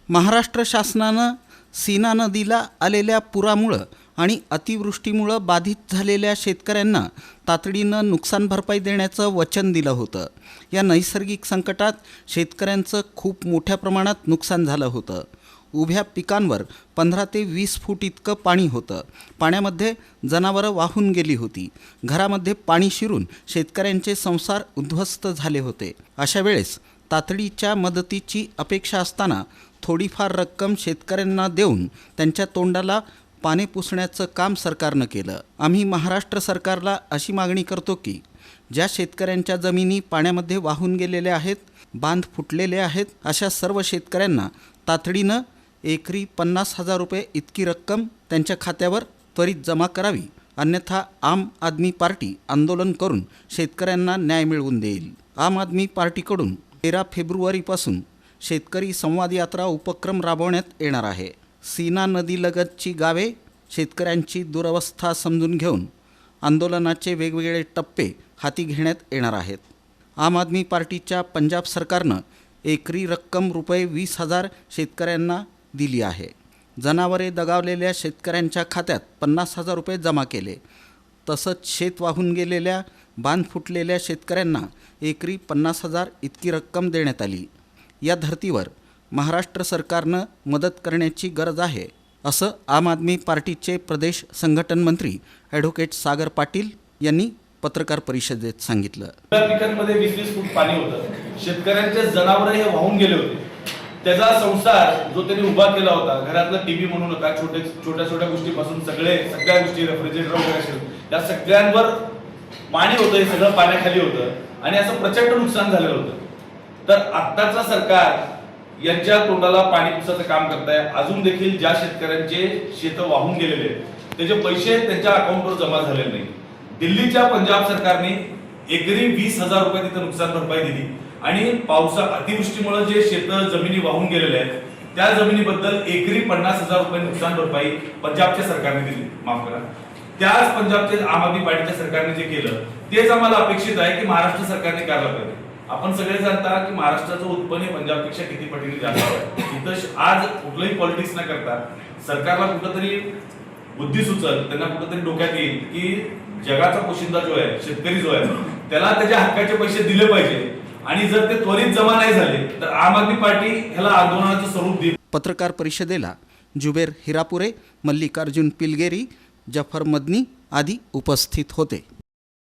महाराष्ट्र शासनानं सीना नदीला आलेल्या पुरामुळं आणि अतिवृष्टीमुळं बाधित झालेल्या शेतकऱ्यांना तातडीनं नुकसान भरपाई देण्याचं वचन दिलं होतं। या नैसर्गिक संकटात शेतकऱ्यांचं खूप मोठ्या प्रमाणात नुकसान झालं होतं। उभ्या पिकांवर 15 ते 20 फूट इतकं पाणी होतं। पाण्यामध्ये जनावरं वाहून गेली होती। घरामध्ये पाणी शिरून शेतकऱ्यांचे संसार उद्ध्वस्त झाले होते। अशा वेळेस तातडीच्या मदतीची अपेक्षा असताना थोडीफार रक्कम शेतकऱ्यांना देऊन त्यांच्या तोंडाला पाणी पुसण्याचं काम सरकारनं केलं। आम्ही महाराष्ट्र सरकारला अशी मागणी करतो की ज्या शेतकऱ्यांच्या जमिनी पाण्यामध्ये वाहून गेलेल्या आहेत, बांध फुटलेले आहेत, अशा सर्व शेतकऱ्यांना तातडीनं एकरी 50,000 रुपये इतकी रक्कम त्यांच्या खात्यावर त्वरित जमा करावी, अन्यथा आम आदमी पार्टी आंदोलन करून शेतकऱ्यांना न्याय मिळवून देईल। आम आदमी पार्टीकडून 13 फेब्रुवारीपासून शेतकरी संवाद यात्रा उपक्रम राबवण्यात येणार आहे। सीना नदीलगतची गावे शेतकऱ्यांची दुरवस्था समजून घेऊन आंदोलनाचे वेगवेगळे टप्पे हाती घेण्यात येणार आहेत। आम आदमी पार्टीच्या पंजाब सरकारनं एकरी रक्कम रुपये 20,000 शेतकऱ्यांना दिली आहे। जनावरे दगावलेल्या शेतकऱ्यांच्या खात्यात 50,000 रुपये जमा केले। तसंच शेत वाहून गेलेल्या, बांध फुटलेल्या शेतकऱ्यांना एकरी 50,000 इतकी रक्कम देण्यात आली। या धर्तीवर महाराष्ट्र सरकारनं मदत करण्याची गरज आहे, असं आम आदमी पार्टीचे प्रदेश संघटन मंत्री ॲडव्होकेट सागर पाटील यांनी पत्रकार परिषदेत सांगितलं। पिकांमध्ये 20-20 फूट पाणी होतं। शेतकऱ्यांचे जनावर हे वाहून गेले होते। त्याचा संसार जो त्यांनी उभा केला होता, घरातला टीव्ही म्हणू नका, छोट्या गोष्टीपासून सगळ्या गोष्टी, रेफ्रिजरेटर वगैरे असेल, त्या सगळ्यांवर पाणी होतं। हे सगळं पाण्याखाली होतं आणि असं प्रचंड नुकसान झालेलं होतं। तर आत्ताचं सरकार यांच्या तोंडाला पाणी पुसायचं काम करत आहे। अजून देखील ज्या शेतकऱ्यांचे शेत वाहून गेलेले आहेत त्याचे पैसे त्यांच्या अकाउंटवर जमा झालेले नाही। दिल्लीच्या पंजाब सरकारने एकरी 20,000 रुपये तिथे नुकसान भरपाई दिली आणि अतिवृष्टीमुळे जे शेत जमिनी वाहून गेलेले आहेत त्या जमिनीबद्दल एकरी 50,000 रुपये नुकसान भरपाई पंजाबच्या सरकारने दिली। माफ करा, त्याच पंजाबचे आम आदमी पार्टीच्या सरकारने जे केलं तेच आम्हाला अपेक्षित आहे की महाराष्ट्र सरकारने करायला पाहिजे। आपण सगळे जाणता की महाराष्ट्राचं उत्पन्न पंजाबपेक्षा किती पटीने जास्त आहे। इथं आज कुठलंही पॉलिटिक्स न करता सरकारला कुठंतरी बुद्धी सुचल, त्यांना कुठंतरी डोक्यात येईल की जगाचा पोशिंदा जो आहे, शेतकरी जो आहे, त्याला त्याच्या हक्काचे पैसे दिले पाहिजे आणि जर ते त्वरित जमा नाही झाले तर आम आदमी पार्टी ह्याला आंदोलनाचं स्वरूप देईल। पत्रकार परिषदेला जुबेर हिरापुरे, मल्लिकार्जुन पिलगेरी, जफर मदनी आदी उपस्थित होते।